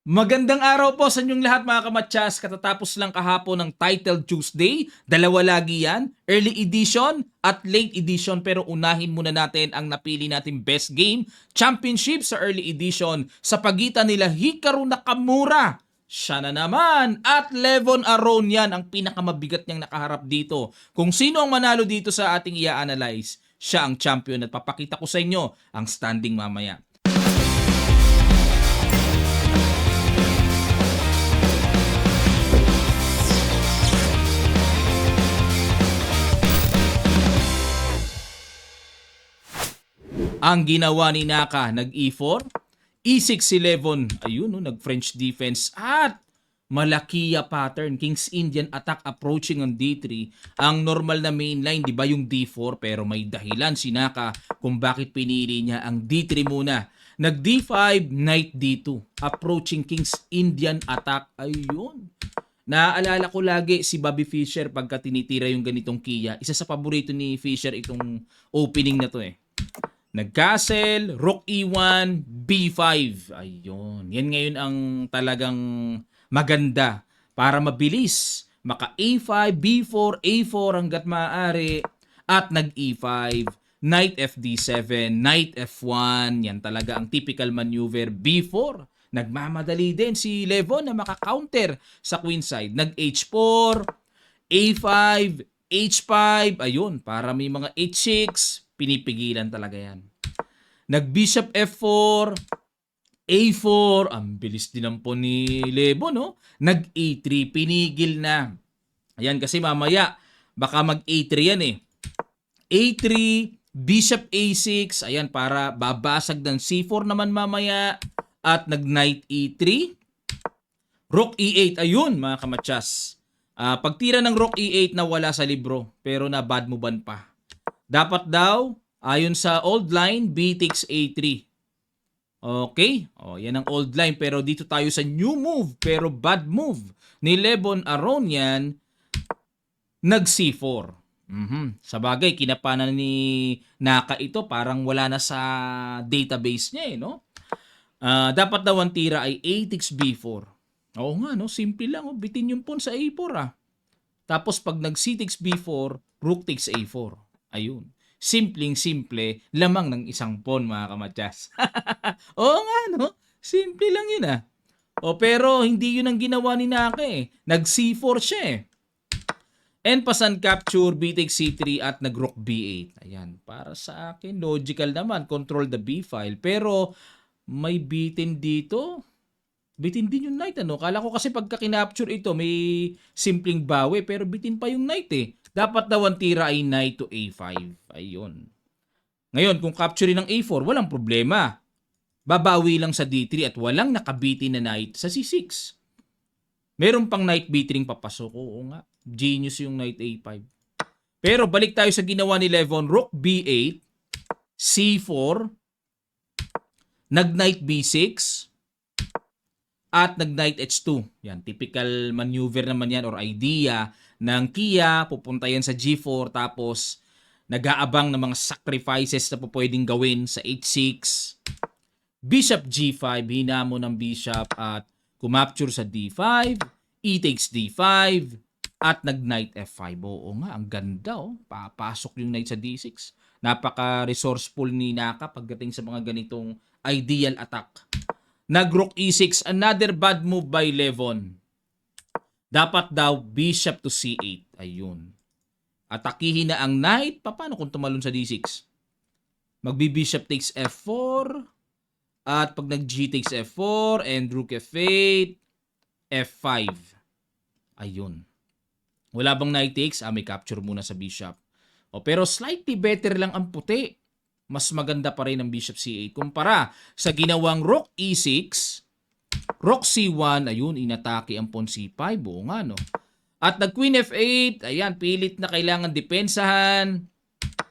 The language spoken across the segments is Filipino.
Magandang araw po sa inyong lahat mga kamatsas. Katatapos lang kahapon ng Title Tuesday. Dalawa lagi yan. Early edition at late edition. Pero unahin muna natin ang napili nating best game. Championship sa early edition sa pagitan nila Hikaru Nakamura. Siya na naman. At Levon Aronian ang pinakamabigat niyang nakaharap dito. Kung sino ang manalo dito sa ating i-analyze, siya ang champion at papakita ko sa inyo ang standing mamaya. Ang ginawa ni Naka, nag-E4, E6-11, ayun, no, nag-French defense at Malakia pattern, King's Indian attack approaching on D3. Ang normal na mainline, di ba yung D4, pero may dahilan si Naka kung bakit pinili niya ang D3 muna. Nag-D5, Knight D2, approaching King's Indian attack, ayun. Naaalala ko lagi si Bobby Fischer pagka tinitira yung ganitong Kia. Isa sa paborito ni Fischer itong opening na to eh. Nag-castle, rook e1, b5. Ayun. Yan ngayon ang talagang maganda para mabilis. Maka a5, b4, a4 hanggat maaari. At nag-e5, knight fd7, knight f1. Yan talaga ang typical maneuver. b4. Nagmamadali din si Levon na maka-counter sa queen side. Nag-h4, a5, h5. Ayun, para may mga h6. Pinipigilan talaga yan. Nag-bishop f4, a4, ang bilis din ang po ni Lebo, no? Nag-a3, pinigil na. Ayan, kasi mamaya, baka mag-a3 yan eh. a3, bishop a6, ayan, para babasag ng c4 naman mamaya. At nag-knight e3, rook e8, ayun mga kamatsas. Pagtira ng rook e8 na wala sa libro, pero na bad movean pa. Dapat daw, ayon sa old line, b takes a3. Okay? Yan ang old line. Pero dito tayo sa new move, pero bad move ni Levon Aronian, nag-c4. Sa bagay, kinapanan ni Naka ito, parang wala na sa database niya eh, no? Dapat daw ang tira ay a takes b4. Oo nga, no? Simple lang. Bitin yung pawn sa a4 ah. Tapos pag nag-c takes b4, rook takes a4. Ayun. Simpleng-simple, lamang ng isang pawn mga kamatyas. Oo nga, no? Simple lang yun ah. Pero hindi yun ang ginawa ni Naka eh. Nag-c4 siya eh. And pasan capture, b takes c3 at nag-rook b8. Ayan. Para sa akin, logical naman. Control the b file. Pero may bitin dito. Bitin din yung knight ano. Kala ko kasi pagka kinapture ito, may simpleng bawi. Pero bitin pa yung knight eh. Dapat daw ang tira ay knight to a5. Ayun. Ngayon, kung capture ng a4, walang problema. Babawi lang sa d3 at walang nakabitin na knight sa c6. Meron pang knight b3 papasok. Oo nga. Genius yung knight a5. Pero balik tayo sa ginawa ni Levon. Rook b8, c4, nag-knight b6, at nag-knight h2. Yan, typical maneuver naman yan or idea ng Kia. Pupunta yan sa g4 tapos nag-aabang ng mga sacrifices na po pwedeng gawin sa h6. Bishop g5, hinamo ng bishop at kumapture sa d5. E takes d5 at nag-knight f5. Oo nga, ang ganda oh. Papasok yung knight sa d6. Napaka-resourceful ni Naka pagdating sa mga ganitong ideal attack. Nag-rook e6, another bad move by Levon. Dapat daw bishop to c8. Ayun. Atakihin na ang knight. Paano kung tumalon sa d6? Magbi-bishop takes f4. At pag nag-g takes f4 and rook f8, f5. Ayun. Wala bang knight takes? May capture muna sa bishop. Pero slightly better lang ang puti. Mas maganda pa rin ang bishop c8 kumpara sa ginawang rook e6, rook c1, ayun, inatake ang pawn c5, oo nga no. At nag-queen f8, ayan, pilit na kailangan depensahan.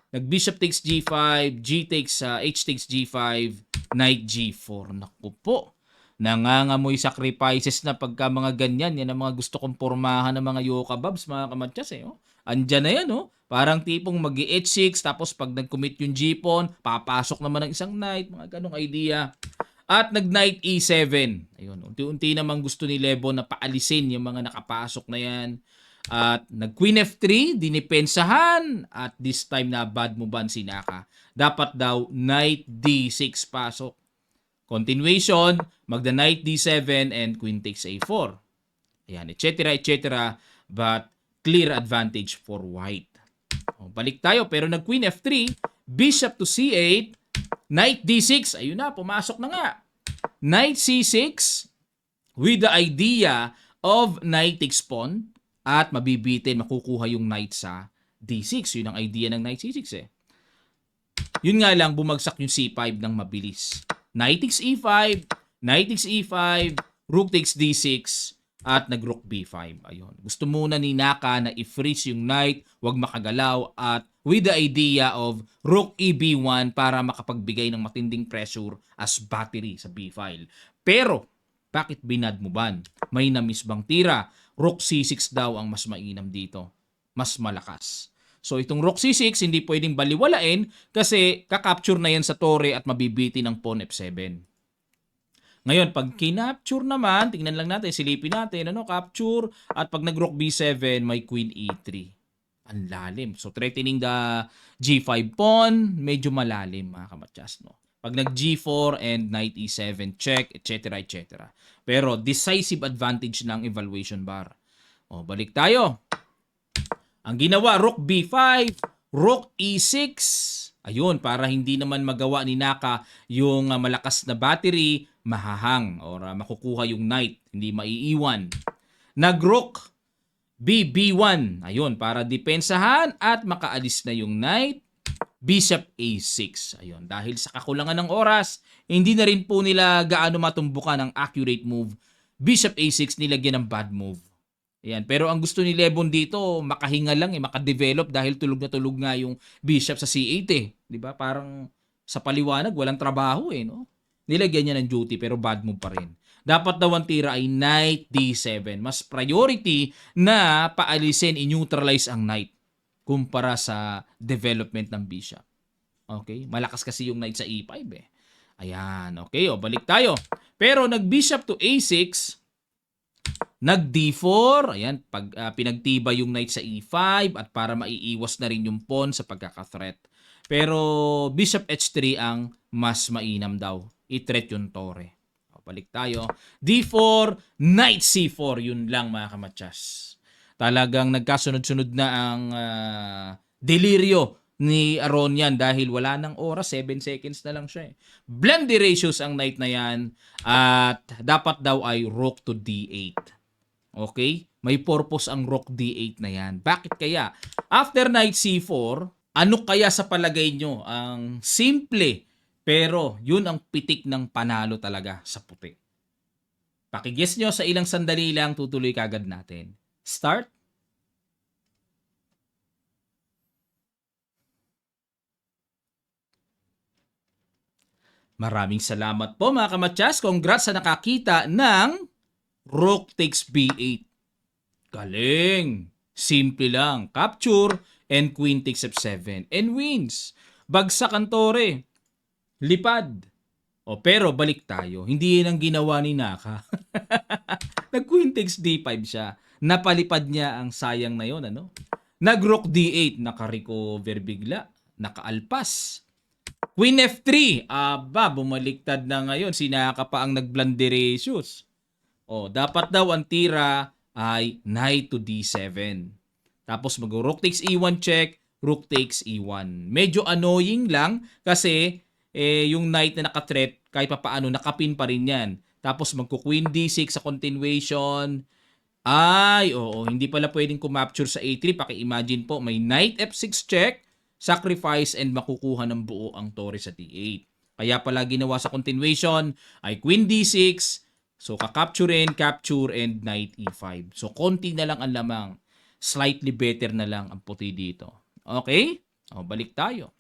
Nag-bishop takes g5, g takes, h takes g5, knight g4. Naku po, nangangamoy sacrifices na pagka mga ganyan. Yan ang mga gusto kong pormahan ng mga yoka babs, mga kamatyas eh. Andyan na yan, Parang tipong mag-h6, tapos pag nag-commit yung g-pawn, papasok naman ng isang knight, mga ganong idea. At nag-knight E7. Ayun, unti-unti namang gusto ni Lebon na paalisin yung mga nakapasok na yan. At nag-Queen F3, dinipensahan. At this time na bad movean si Naka. Dapat daw Knight D6 pasok. Continuation, magda Knight D7 and Queen takes A4. Ayan, etc. etc. But clear advantage for white. Balik tayo, pero nag-Queen F3, Bishop to C8, Knight D6. Ayun na, pumasok na nga. Knight C6 with the idea of Knight takes pawn at mabibitin, makukuha yung Knight sa D6. Yun ang idea ng Knight C6 eh. Yun nga lang, bumagsak yung C5 ng mabilis. Knight takes E5, Knight takes E5, Rook takes D6, at nag-Rook B5. Ayun. Gusto muna ni Naka na i-freeze yung Knight, wag makagalaw, at with the idea of Rook EB1 para makapagbigay ng matinding pressure as battery sa B-file. Pero, bakit binad mo ban? May na-miss bang tira? Rook C6 daw ang mas mainam dito. Mas malakas. So itong Rook C6 hindi pwedeng baliwalain kasi kakapture na yan sa tore at mabibiti ng pawn F7. Ngayon, pag kinapture naman, tingnan lang natin, silipin natin, capture, at pag nag-Rook B7, may Queen E3. Ang lalim. So, threatening the G5 pawn, medyo malalim, mga kamatyas, no? Pag nag-G4 and Knight E7, check, etc., etc. Pero, decisive advantage ng evaluation bar. O, balik tayo. Ang ginawa, Rook B5, Rook E6. Ayun, para hindi naman magawa ni Naka yung malakas na battery, mahahang or makukuha yung knight, hindi maiiwan. Nag-Rook B1. Ayun, para depensahan at makaalis na yung knight. Bishop A6. Ayun, dahil sa kakulangan ng oras, hindi na rin po nila gaano matumbukan ang accurate move. Bishop A6 nilagyan ng bad move. Ayan, pero ang gusto ni Lebon dito, makahinga lang makadevelop dahil tulog na tulog nga yung bishop sa C8 eh. 'Di ba? Parang sa paliwanag walang trabaho eh, no? Nilagyan niya ng duty pero bad move pa rin. Dapat daw ang tira ay Knight D7. Mas priority na paalisin, i-neutralize ang knight kumpara sa development ng bishop. Okay? Malakas kasi yung knight sa E5 eh. Ayan, okay, balik tayo. Pero nag-bishop to A6, nag-D4, ayan, pinagtiba yung knight sa E5 at para maiiwas na rin yung pawn sa pagkaka-threat. Pero Bishop H3 ang mas mainam daw. I-threat yung tore. Balik tayo. D4, Knight C4. Yun lang mga kamatyas. Talagang nagkasunod-sunod na ang delirio ni Aronian dahil wala ng oras. 7 seconds na lang siya eh. Blenderacious ang knight na yan at dapat daw ay Rook to D8. Okay? May purpose ang Rook D8 na yan. Bakit kaya? After Knight C4, ano kaya sa palagay nyo ang simple pero yun ang pitik ng panalo talaga sa puti? Pakiguess nyo sa ilang sandali lang, tutuloy kagad natin. Start. Maraming salamat po mga kamatyas. Congrats sa nakakita ng Rook takes B8. Galing. Simple lang. Capture and Queen takes F7 and wins. Bagsak ang tore. Lipad. Pero balik tayo. Hindi yun ang ginawa ni Naka. Nag-Queen takes D5 siya. Napalipad niya ang sayang na yun. Nag-Rook D8. Naka-recover bigla. Nakaalpas. Queen F3. Bumaliktad na ngayon. Si Naka pa ang nag-blunderacious. Dapat daw ang tira ay Knight to D7. Tapos mag-Rook takes E1 check, Rook takes E1. Medyo annoying lang kasi yung knight na naka-threat, kahit pa paano, nakapin pa rin yan. Tapos magko-Queen D6 sa continuation. Hindi pala pwedeng kumapture sa A3. Paki-imagine po, may Knight F6 check, sacrifice, and makukuha ng buo ang tore sa D8. Kaya pala ginawa sa continuation ay Queen D6, so kakapturein, capture, and Knight E5. So konti na lang ang lamang. Slightly better na lang ang puti dito. Okay? Balik tayo.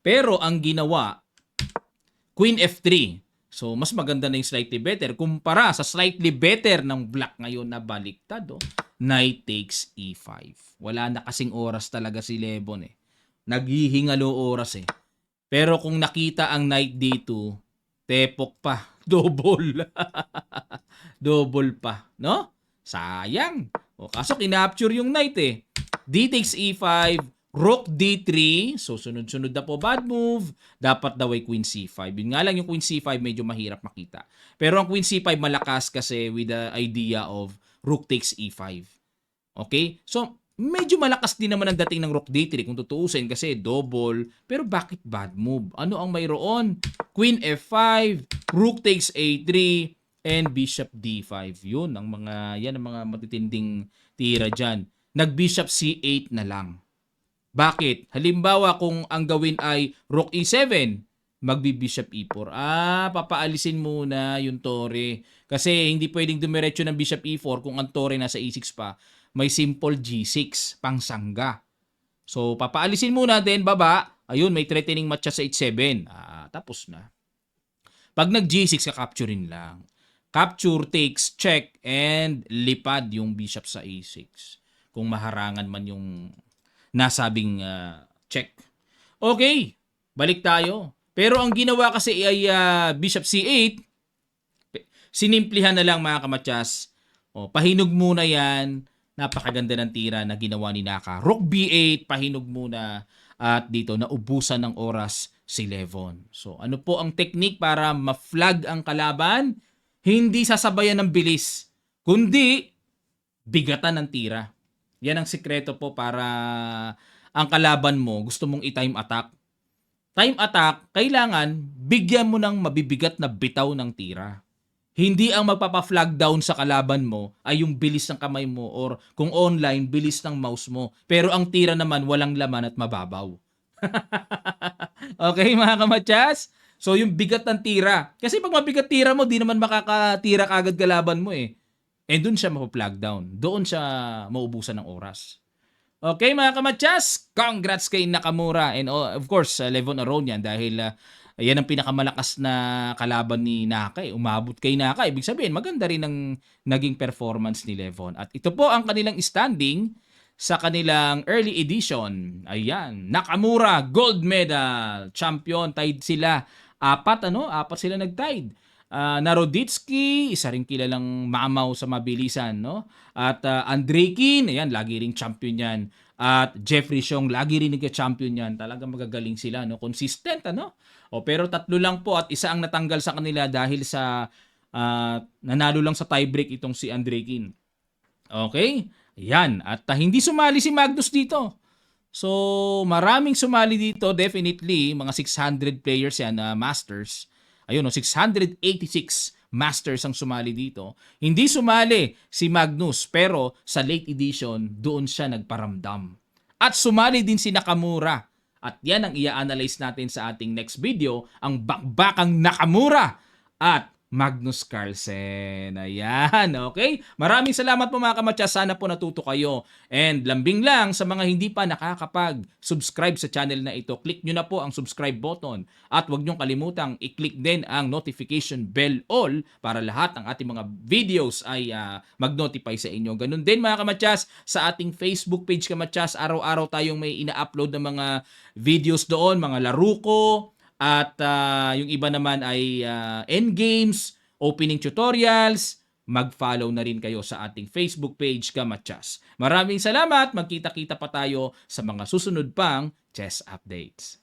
Pero ang ginawa, Queen F3. So mas maganda na yung slightly better kumpara sa slightly better ng black ngayon na baliktad. Knight takes E5. Wala na kasing oras talaga si Lebon eh. Naghihingalo oras eh. Pero kung nakita ang Knight D2, Tepok pa. Double. Double pa, no? Sayang. O, kaso kinapture yung knight eh. D takes E5, Rook D3. So, sunod-sunod na po bad move. Dapat daw ay Queen C5. Yun nga lang yung Queen C5 medyo mahirap makita. Pero ang Queen C5 malakas kasi with the idea of Rook takes E5. Okay? So, medyo malakas din naman ang dating ng Rook D3 kung tutuusin kasi double. Pero bakit bad move? Ano ang mayroon? Queen F5, Rook takes A3, and Bishop D5. Yun, yan ang mga matitinding tira dyan. Nag-Bishop C8 na lang. Bakit? Halimbawa kung ang gawin ay Rook E7, magbi-Bishop E4. Papaalisin muna yung tore. Kasi hindi pwedeng dumiretso ng Bishop E4 kung ang tore nasa E6 pa. May simple G6, pangsangga. So, papaalisin muna, then baba. Ayun, may threatening match sa H7. Tapos na. Pag nag-G6, kakapturin lang. Capture, takes, check, and lipad yung bishop sa A6. Kung maharangan man yung nasabing check. Okay, balik tayo. Pero ang ginawa kasi ay Bishop C8, sinimplihan na lang mga kamatyas. Pahinog muna yan. Napakaganda ng tira na ginawa ni Naka. Rook B8, pahinog muna. At dito, naubusan ng oras si Levon. So, ano po ang technique para ma-flag ang kalaban? Hindi sasabayan ng bilis, kundi bigatan ng tira. Yan ang sikreto po para ang kalaban mo gusto mong i-time attack. Time attack, kailangan bigyan mo ng mabibigat na bitaw ng tira. Hindi ang magpapa-flag down sa kalaban mo ay yung bilis ng kamay mo or kung online, bilis ng mouse mo. Pero ang tira naman walang laman at mababaw. Okay mga kamatyas? So yung bigat ng tira. Kasi pag mabigat tira mo, di naman makakatira kagad kalaban mo eh. And doon siya mapaplag down. Doon siya maubusan ng oras. Okay mga kamatyas, congrats kay Nakamura and of course Levon Aronian dahil yan ang pinakamalakas na kalaban ni Naka. Umabot kay Naka. Ibig sabihin maganda rin ang naging performance ni Levon. At ito po ang kanilang standing sa kanilang early edition. Ayan, Nakamura, gold medal, champion, tied sila. Apat sila nag-tied. Naroditsky, isa rin kilalang mamaw sa mabilisan, no? At Andreikin, ayan, lagi ring champion yan. At Jeffrey Xiong, lagi rin nagka-champion yan. Talagang magagaling sila, no? Consistent, ano? Pero tatlo lang po at isa ang natanggal sa kanila dahil sa nanalo lang sa tiebreak itong si Andreikin. Okay? Yan. At hindi sumali si Magnus dito. So, maraming sumali dito. Definitely, mga 600 players yan na masters. Ayun, 686 masters ang sumali dito. Hindi sumali si Magnus, pero sa late edition, doon siya nagparamdam. At sumali din si Nakamura. At yan ang i-analyze natin sa ating next video, ang bakbakang Nakamura at Magnus Carlsen. Ayan, okay? Maraming salamat po mga kamatya. Sana po natuto kayo. And lambing lang sa mga hindi pa nakakapag-subscribe sa channel na ito, click nyo na po ang subscribe button. At huwag nyo kalimutang i-click din ang notification bell all para lahat ng ating mga videos ay mag-notify sa inyo. Ganun din mga kamatyas, sa ating Facebook page kamatyas, araw-araw tayong may ina-upload ng mga videos doon, mga laro ko, at yung iba naman ay endgames, opening tutorials. Mag-follow na rin kayo sa ating Facebook page, Kamatyas. Maraming salamat. Magkita-kita pa tayo sa mga susunod pang chess updates.